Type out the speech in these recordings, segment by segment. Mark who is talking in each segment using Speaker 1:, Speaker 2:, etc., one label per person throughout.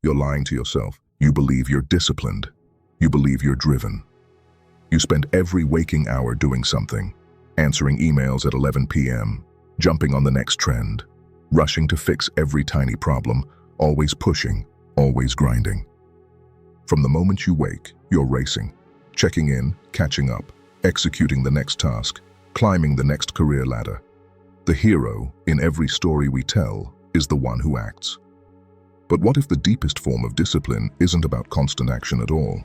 Speaker 1: you're lying to yourself. You believe you're disciplined. You believe you're driven. You spend every waking hour doing something, answering emails at 11 p.m., jumping on the next trend, rushing to fix every tiny problem, always pushing, always grinding. From the moment you wake, you're racing, checking in, catching up, executing the next task, climbing the next career ladder. The hero, in every story we tell, is the one who acts. But what if the deepest form of discipline isn't about constant action at all?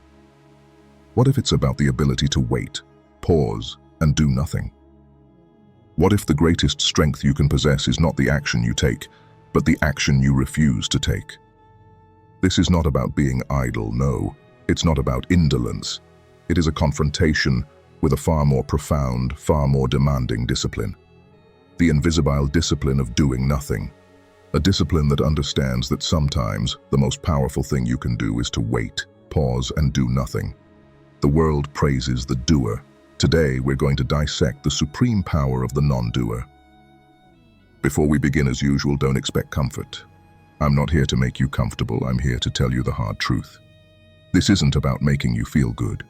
Speaker 1: What if it's about the ability to wait, pause, and do nothing? What if the greatest strength you can possess is not the action you take, but the action you refuse to take? This is not about being idle, no. It's not about indolence. It is a confrontation with a far more profound, far more demanding discipline. The invisible discipline of doing nothing. A discipline that understands that sometimes the most powerful thing you can do is to wait, pause, and do nothing. The world praises the doer. Today, we're going to dissect the supreme power of the non-doer. Before we begin, as usual, don't expect comfort. I'm not here to make you comfortable, I'm here to tell you the hard truth. This isn't about making you feel good.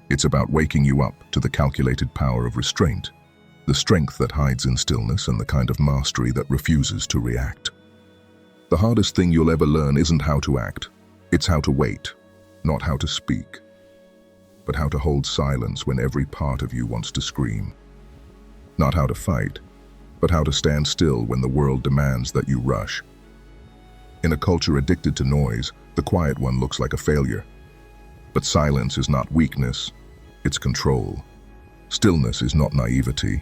Speaker 1: It's about waking you up to the calculated power of restraint, the strength that hides in stillness and the kind of mastery that refuses to react. The hardest thing you'll ever learn isn't how to act, it's how to wait, not how to speak, but how to hold silence when every part of you wants to scream. Not how to fight, but how to stand still when the world demands that you rush. In a culture addicted to noise, the quiet one looks like a failure. But silence is not weakness, it's control. Stillness is not naivety,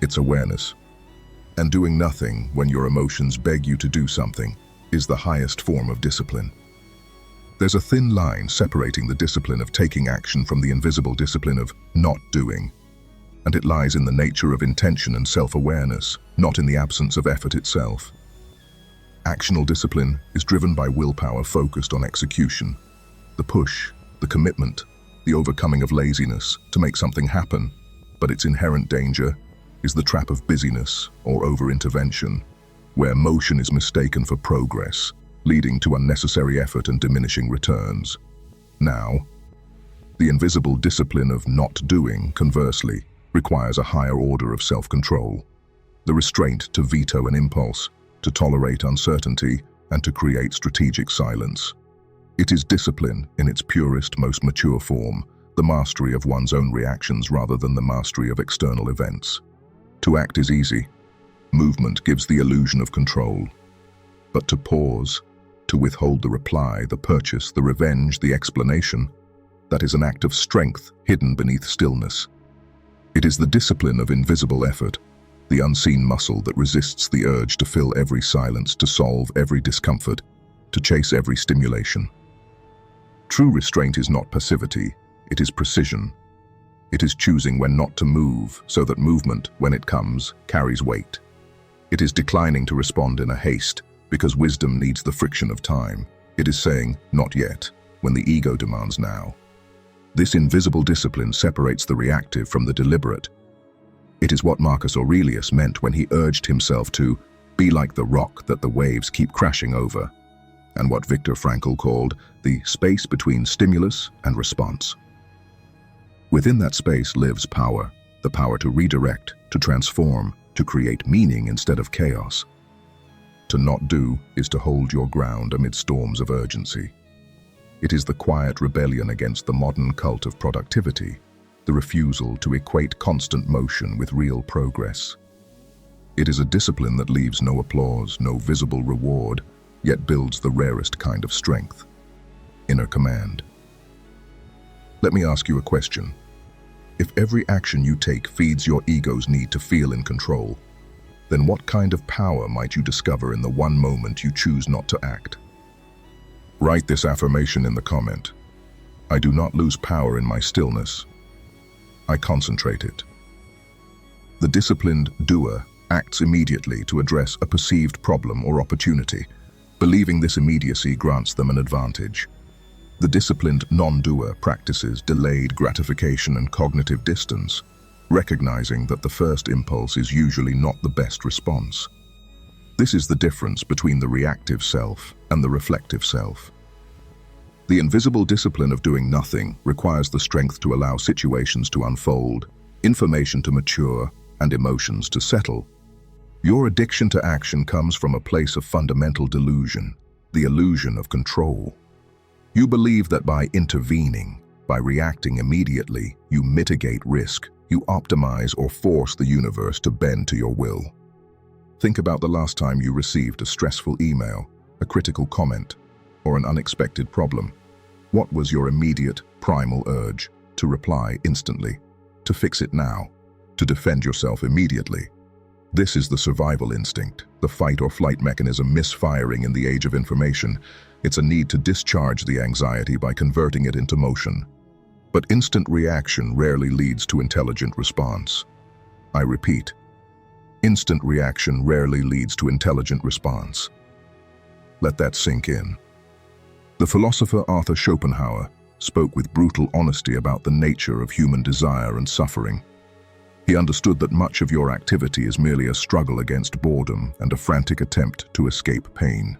Speaker 1: it's awareness. And doing nothing when your emotions beg you to do something is the highest form of discipline. There's a thin line separating the discipline of taking action from the invisible discipline of not doing. And it lies in the nature of intention and self-awareness, not in the absence of effort itself. Actional discipline is driven by willpower focused on execution. The push, the commitment, the overcoming of laziness to make something happen, but its inherent danger is the trap of busyness or over-intervention, where motion is mistaken for progress, leading to unnecessary effort and diminishing returns. Now, the invisible discipline of not doing, conversely, requires a higher order of self-control, the restraint to veto an impulse, to tolerate uncertainty, and to create strategic silence. It is discipline in its purest, most mature form, the mastery of one's own reactions rather than the mastery of external events. To act is easy. Movement gives the illusion of control. But to pause, to withhold the reply, the purchase, the revenge, the explanation, that is an act of strength hidden beneath stillness. It is the discipline of invisible effort, the unseen muscle that resists the urge to fill every silence, to solve every discomfort, to chase every stimulation. True restraint is not passivity, it is precision. It is choosing when not to move so that movement, when it comes, carries weight. It is declining to respond in a haste because wisdom needs the friction of time. It is saying, not yet, when the ego demands now. This invisible discipline separates the reactive from the deliberate. It is what Marcus Aurelius meant when he urged himself to be like the rock that the waves keep crashing over, and what Viktor Frankl called the space between stimulus and response. Within that space lives power, the power to redirect, to transform, to create meaning instead of chaos. To not do is to hold your ground amid storms of urgency. It is the quiet rebellion against the modern cult of productivity, the refusal to equate constant motion with real progress. It is a discipline that leaves no applause, no visible reward, yet builds the rarest kind of strength: inner command. Let me ask you a question. If every action you take feeds your ego's need to feel in control, then what kind of power might you discover in the one moment you choose not to act? Write this affirmation in the comment. I do not lose power in my stillness. I concentrate it. The disciplined doer acts immediately to address a perceived problem or opportunity, believing this immediacy grants them an advantage. The disciplined non-doer practices delayed gratification and cognitive distance, recognizing that the first impulse is usually not the best response. This is the difference between the reactive self and the reflective self. The invisible discipline of doing nothing requires the strength to allow situations to unfold, information to mature, and emotions to settle. Your addiction to action comes from a place of fundamental delusion, the illusion of control. You believe that by intervening, by reacting immediately, you mitigate risk, you optimize or force the universe to bend to your will. Think about the last time you received a stressful email, a critical comment, or an unexpected problem. What was your immediate, primal urge? To reply instantly, to fix it now, to defend yourself immediately. This is the survival instinct, the fight or flight mechanism misfiring in the age of information. It's a need to discharge the anxiety by converting it into motion. But instant reaction rarely leads to intelligent response. I repeat, instant reaction rarely leads to intelligent response. Let that sink in. The philosopher Arthur Schopenhauer spoke with brutal honesty about the nature of human desire and suffering. He understood that much of your activity is merely a struggle against boredom and a frantic attempt to escape pain.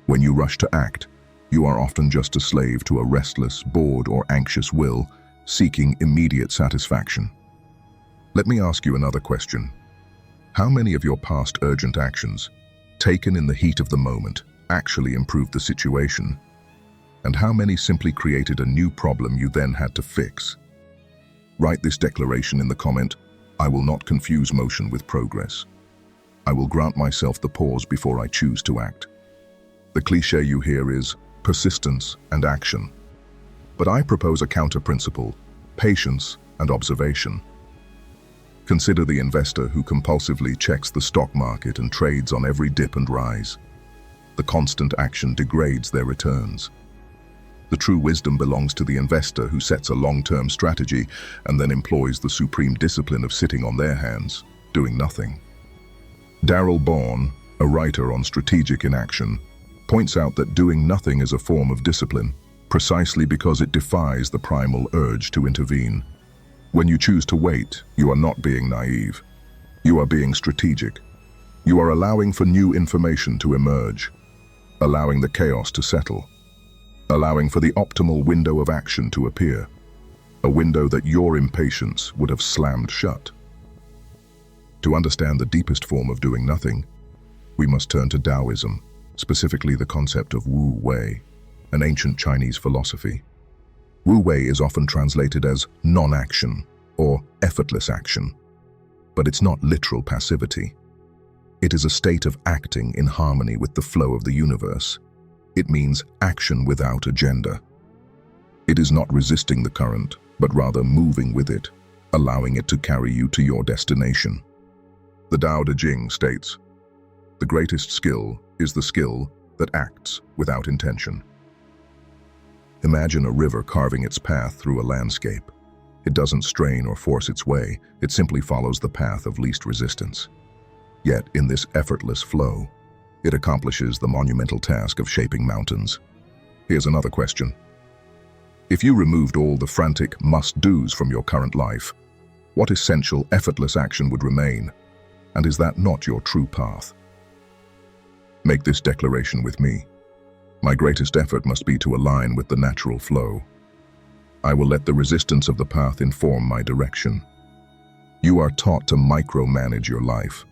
Speaker 1: When you rush to act, you are often just a slave to a restless, bored, or anxious will, seeking immediate satisfaction. Let me ask you another question. How many of your past urgent actions, taken in the heat of the moment, actually improved the situation? And how many simply created a new problem you then had to fix? Write this declaration in the comment, I will not confuse motion with progress. I will grant myself the pause before I choose to act. The cliché you hear is persistence and action. But I propose a counter-principle, patience and observation. Consider the investor who compulsively checks the stock market and trades on every dip and rise. The constant action degrades their returns. The true wisdom belongs to the investor who sets a long-term strategy and then employs the supreme discipline of sitting on their hands, doing nothing. Darrell Bourne, a writer on strategic inaction, points out that doing nothing is a form of discipline, precisely because it defies the primal urge to intervene. When you choose to wait, you are not being naive. You are being strategic. You are allowing for new information to emerge, allowing the chaos to settle, allowing for the optimal window of action to appear, a window that your impatience would have slammed shut. To understand the deepest form of doing nothing, we must turn to Taoism, specifically the concept of Wu Wei, an ancient Chinese philosophy. Wu Wei is often translated as non-action or effortless action, but it's not literal passivity. It is a state of acting in harmony with the flow of the universe. It means action without agenda. It is not resisting the current, but rather moving with it, allowing it to carry you to your destination. The Tao Te Ching states, "The greatest skill is the skill that acts without intention." Imagine a river carving its path through a landscape. It doesn't strain or force its way, it simply follows the path of least resistance. Yet, in this effortless flow, it accomplishes the monumental task of shaping mountains. Here's another question. If you removed all the frantic must-dos from your current life, what essential, effortless action would remain? And is that not your true path? Make this declaration with me. My greatest effort must be to align with the natural flow. I will let the resistance of the path inform my direction. You are taught to micromanage your life.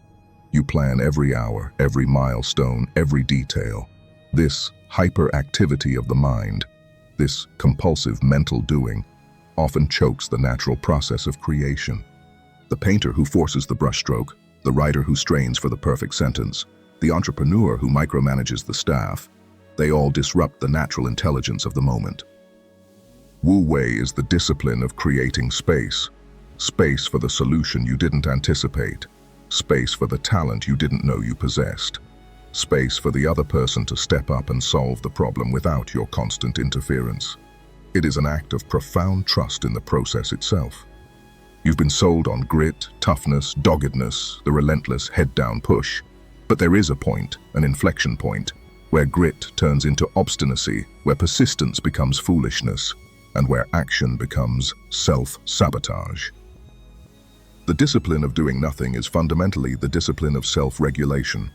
Speaker 1: You plan every hour, every milestone, every detail. This hyperactivity of the mind, this compulsive mental doing, often chokes the natural process of creation. The painter who forces the brushstroke, the writer who strains for the perfect sentence, the entrepreneur who micromanages the staff, they all disrupt the natural intelligence of the moment. Wu Wei is the discipline of creating space. Space for the solution you didn't anticipate. Space for the talent you didn't know you possessed. Space for the other person to step up and solve the problem without your constant interference. It is an act of profound trust in the process itself. You've been sold on grit, toughness, doggedness, the relentless head-down push. But there is a point, an inflection point, where grit turns into obstinacy, where persistence becomes foolishness, and where action becomes self-sabotage. The discipline of doing nothing is fundamentally the discipline of self-regulation.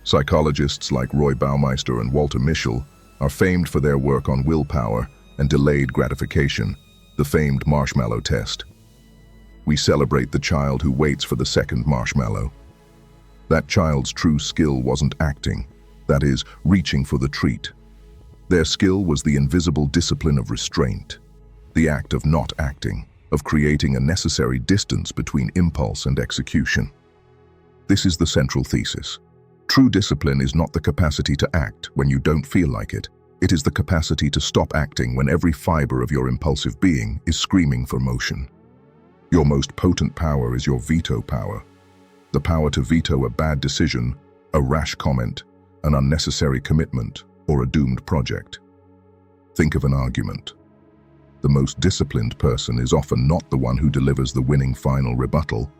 Speaker 1: Psychologists like Roy Baumeister and Walter Mischel are famed for their work on willpower and delayed gratification, the famed marshmallow test. We celebrate the child who waits for the second marshmallow. That child's true skill wasn't acting, that is, reaching for the treat. Their skill was the invisible discipline of restraint, the act of not acting, of creating a necessary distance between impulse and execution. This is the central thesis. True discipline is not the capacity to act when you don't feel like it. It is the capacity to stop acting when every fiber of your impulsive being is screaming for motion. Your most potent power is your veto power. The power to veto a bad decision, a rash comment, an unnecessary commitment, or a doomed project. Think of an argument. The most disciplined person is often not the one who delivers the winning final rebuttal,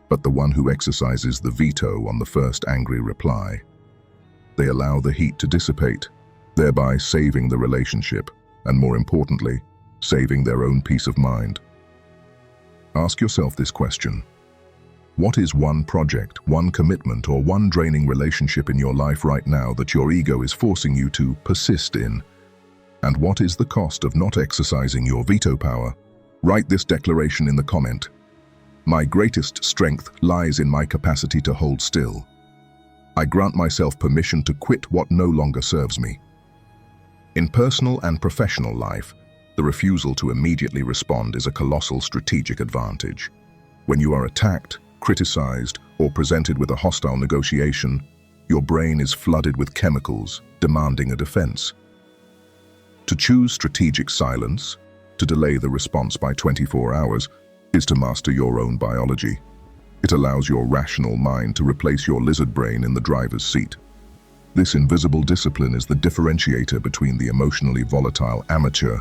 Speaker 1: but the one who exercises the veto on the first angry reply. They allow the heat to dissipate, thereby saving the relationship, and more importantly, saving their own peace of mind. Ask yourself this question. What is one project, one commitment, or one draining relationship in your life right now that your ego is forcing you to persist in? And what is the cost of not exercising your veto power? Write this declaration in the comment. My greatest strength lies in my capacity to hold still. I grant myself permission to quit what no longer serves me. In personal and professional life, the refusal to immediately respond is a colossal strategic advantage. When you are attacked, criticized, or presented with a hostile negotiation, your brain is flooded with chemicals demanding a defense. To choose strategic silence, to delay the response by 24 hours, is to master your own biology. It allows your rational mind to replace your lizard brain in the driver's seat. This invisible discipline is the differentiator between the emotionally volatile amateur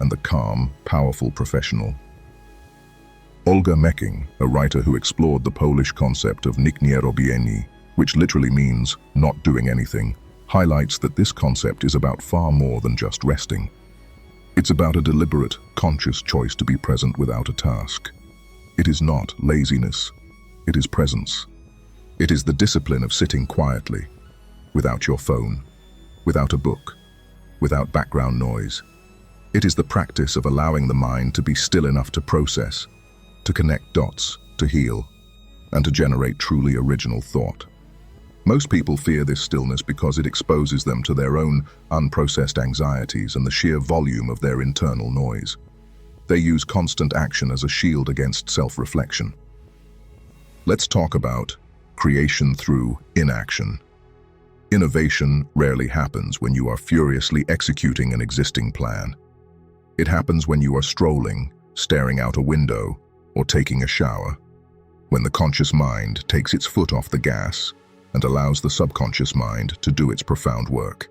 Speaker 1: and the calm, powerful professional. Olga Mecking, a writer who explored the Polish concept of nic nie robienie, which literally means not doing anything, highlights that this concept is about far more than just resting. It's about a deliberate, conscious choice to be present without a task. It is not laziness, it is presence. It is the discipline of sitting quietly, without your phone, without a book, without background noise. It is the practice of allowing the mind to be still enough to process, to connect dots, to heal, and to generate truly original thought. Most people fear this stillness because it exposes them to their own unprocessed anxieties and the sheer volume of their internal noise. They use constant action as a shield against self-reflection. Let's talk about creation through inaction. Innovation rarely happens when you are furiously executing an existing plan. It happens when you are strolling, staring out a window, or taking a shower, when the conscious mind takes its foot off the gas and allows the subconscious mind to do its profound work.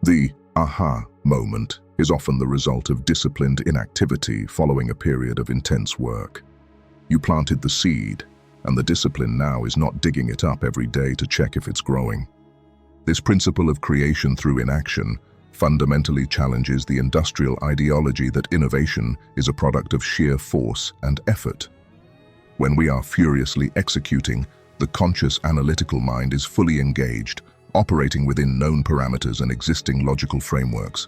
Speaker 1: The aha moment is often the result of disciplined inactivity following a period of intense work. You planted the seed, and the discipline now is not digging it up every day to check if it's growing. This principle of creation through inaction fundamentally challenges the industrial ideology that innovation is a product of sheer force and effort. When we are furiously executing, the conscious analytical mind is fully engaged, operating within known parameters and existing logical frameworks.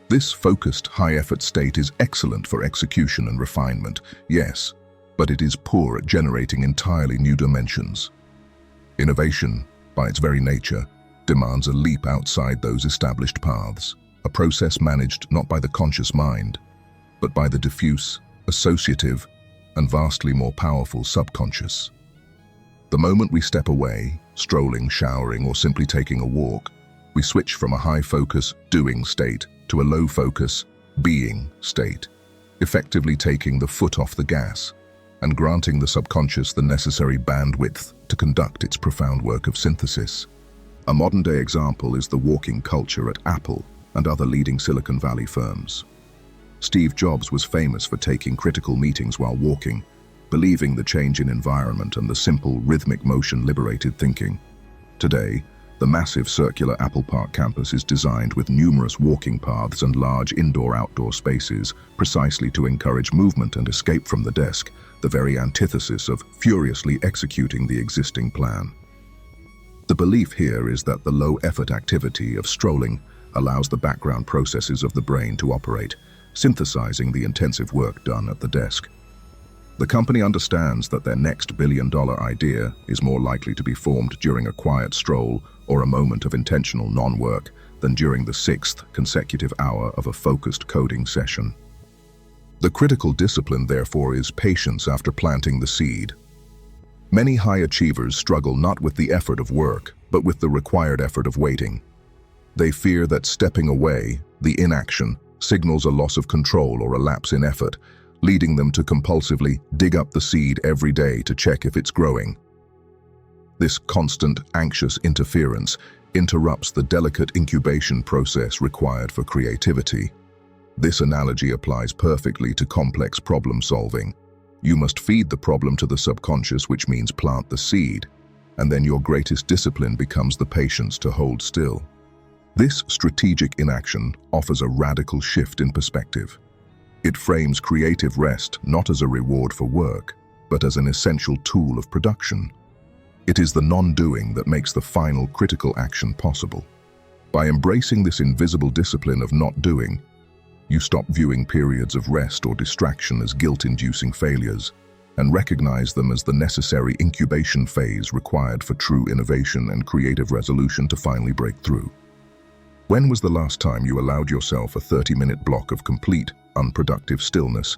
Speaker 1: This focused, high-effort state is excellent for execution and refinement, yes, but it is poor at generating entirely new dimensions. Innovation, by its very nature, demands a leap outside those established paths, a process managed not by the conscious mind, but by the diffuse, associative, and vastly more powerful subconscious. The moment we step away, strolling, showering, or simply taking a walk, we switch from a high-focus, doing state to a low-focus, being state, effectively taking the foot off the gas and granting the subconscious the necessary bandwidth to conduct its profound work of synthesis. A modern-day example is the walking culture at Apple and other leading Silicon Valley firms. Steve Jobs was famous for taking critical meetings while walking, believing the change in environment and the simple rhythmic motion liberated thinking. Today, the massive circular Apple Park campus is designed with numerous walking paths and large indoor-outdoor spaces precisely to encourage movement and escape from the desk, the very antithesis of furiously executing the existing plan. The belief here is that the low-effort activity of strolling allows the background processes of the brain to operate, synthesizing the intensive work done at the desk. The company understands that their next billion-dollar idea is more likely to be formed during a quiet stroll or a moment of intentional non-work than during the 6th consecutive hour of a focused coding session. The critical discipline, therefore, is patience after planting the seed. Many high achievers struggle not with the effort of work, but with the required effort of waiting. They fear that stepping away, the inaction, signals a loss of control or a lapse in effort, leading them to compulsively dig up the seed every day to check if it's growing. This constant, anxious interference interrupts the delicate incubation process required for creativity. This analogy applies perfectly to complex problem solving. You must feed the problem to the subconscious, which means plant the seed, and then your greatest discipline becomes the patience to hold still. This strategic inaction offers a radical shift in perspective. It frames creative rest not as a reward for work, but as an essential tool of production. It is the non-doing that makes the final critical action possible. By embracing this invisible discipline of not doing, you stop viewing periods of rest or distraction as guilt-inducing failures and recognize them as the necessary incubation phase required for true innovation and creative resolution to finally break through. When was the last time you allowed yourself a 30-minute block of complete, unproductive stillness?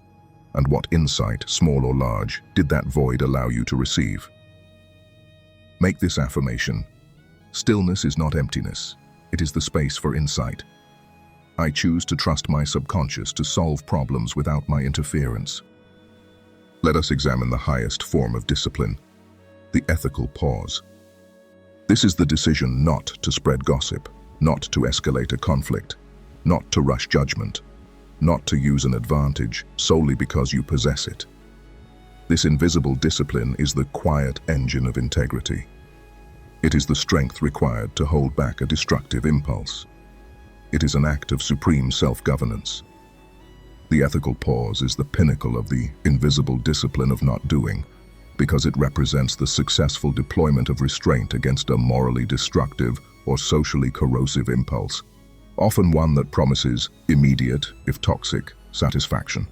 Speaker 1: And what insight, small or large, did that void allow you to receive? Make this affirmation. Stillness is not emptiness. It is the space for insight. I choose to trust my subconscious to solve problems without my interference. Let us examine the highest form of discipline, the ethical pause. This is the decision not to spread gossip, not to escalate a conflict, not to rush judgment, not to use an advantage solely because you possess it. This invisible discipline is the quiet engine of integrity. It is the strength required to hold back a destructive impulse. It is an act of supreme self-governance. The ethical pause is the pinnacle of the invisible discipline of not doing, because it represents the successful deployment of restraint against a morally destructive or socially corrosive impulse, often one that promises immediate, if toxic, satisfaction.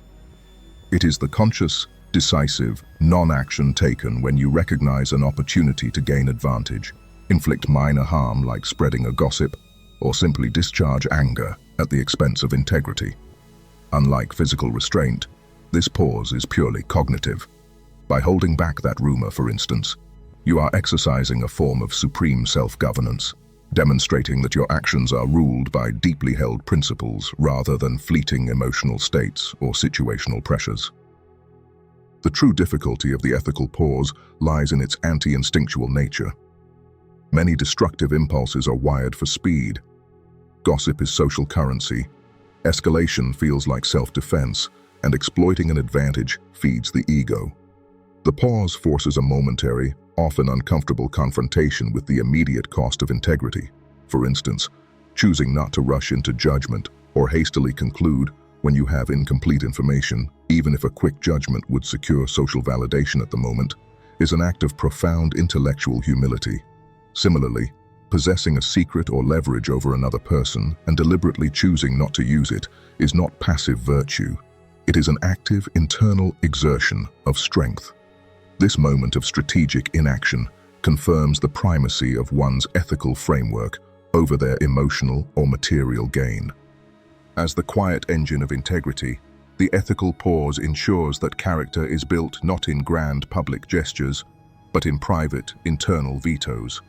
Speaker 1: It is the conscious, decisive, non-action taken when you recognize an opportunity to gain advantage, inflict minor harm like spreading a gossip, or simply discharge anger at the expense of integrity. Unlike physical restraint, this pause is purely cognitive. By holding back that rumor, for instance, you are exercising a form of supreme self-governance, demonstrating that your actions are ruled by deeply held principles rather than fleeting emotional states or situational pressures. The true difficulty of the ethical pause lies in its anti-instinctual nature. Many destructive impulses are wired for speed. Gossip is social currency. Escalation feels like self-defense, and exploiting an advantage feeds the ego. The pause forces a momentary, often uncomfortable confrontation with the immediate cost of integrity. For instance, choosing not to rush into judgment or hastily conclude when you have incomplete information, even if a quick judgment would secure social validation at the moment, is an act of profound intellectual humility. Similarly, possessing a secret or leverage over another person and deliberately choosing not to use it is not passive virtue. It is an active internal exertion of strength. This moment of strategic inaction confirms the primacy of one's ethical framework over their emotional or material gain. As the quiet engine of integrity, the ethical pause ensures that character is built not in grand public gestures, but in private, internal vetoes.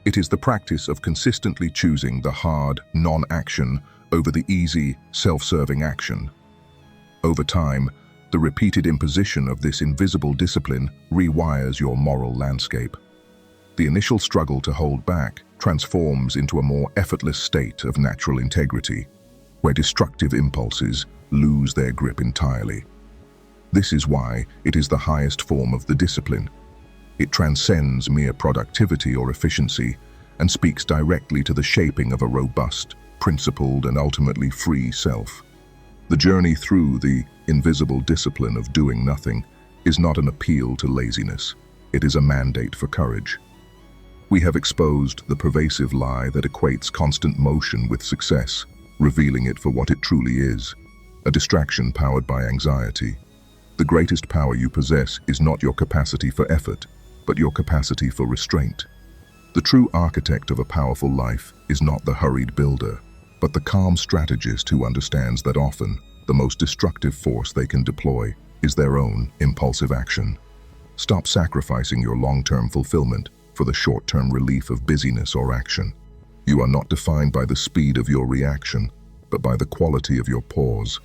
Speaker 1: It is the practice of consistently choosing the hard, non-action over the easy, self-serving action. Over time, the repeated imposition of this invisible discipline rewires your moral landscape. The initial struggle to hold back transforms into a more effortless state of natural integrity, where destructive impulses lose their grip entirely. This is why it is the highest form of the discipline. It transcends mere productivity or efficiency and speaks directly to the shaping of a robust, principled, and ultimately free self. The journey through the invisible discipline of doing nothing is not an appeal to laziness. It is a mandate for courage. We have exposed the pervasive lie that equates constant motion with success, revealing it for what it truly is, a distraction powered by anxiety. The greatest power you possess is not your capacity for effort, but your capacity for restraint. The true architect of a powerful life is not the hurried builder, but the calm strategist who understands that often the most destructive force they can deploy is their own impulsive action. Stop sacrificing your long-term fulfillment for the short-term relief of busyness or action. You are not defined by the speed of your reaction, but by the quality of your pause.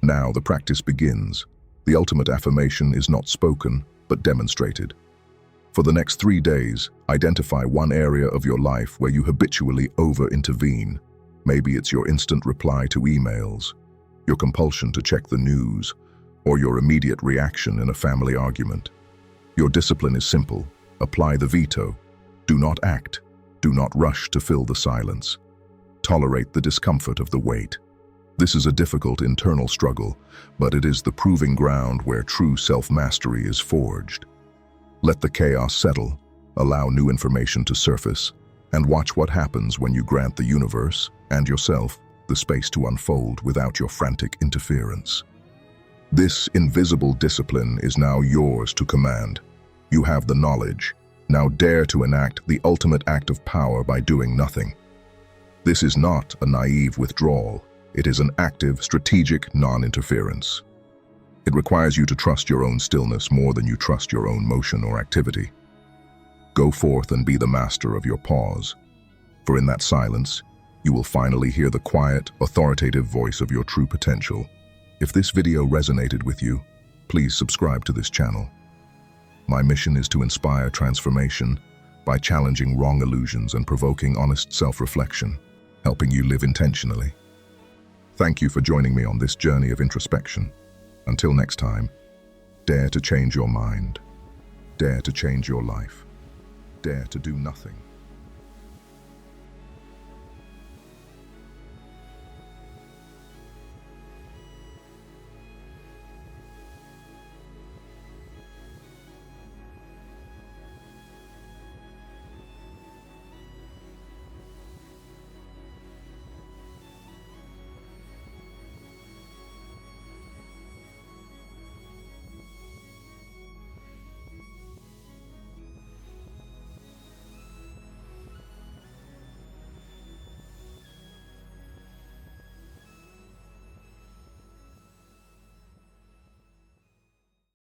Speaker 1: Now the practice begins. The ultimate affirmation is not spoken, but demonstrated. For the next 3 days, identify one area of your life where you habitually over-intervene. Maybe it's your instant reply to emails, your compulsion to check the news, or your immediate reaction in a family argument. Your discipline is simple. Apply the veto. Do not act. Do not rush to fill the silence. Tolerate the discomfort of the wait. This is a difficult internal struggle, but it is the proving ground where true self-mastery is forged. Let the chaos settle, allow new information to surface, and watch what happens when you grant the universe and yourself the space to unfold without your frantic interference. This invisible discipline is now yours to command. You have the knowledge. Now dare to enact the ultimate act of power by doing nothing. This is not a naive withdrawal. It is an active, strategic non-interference. It requires you to trust your own stillness more than you trust your own motion or activity. Go forth and be the master of your pause, for in that silence, you will finally hear the quiet, authoritative voice of your true potential. If this video resonated with you, please subscribe to this channel. My mission is to inspire transformation by challenging wrong illusions and provoking honest self-reflection, helping you live intentionally. Thank you for joining me on this journey of introspection. Until next time, dare to change your mind, dare to change your life, dare to do nothing.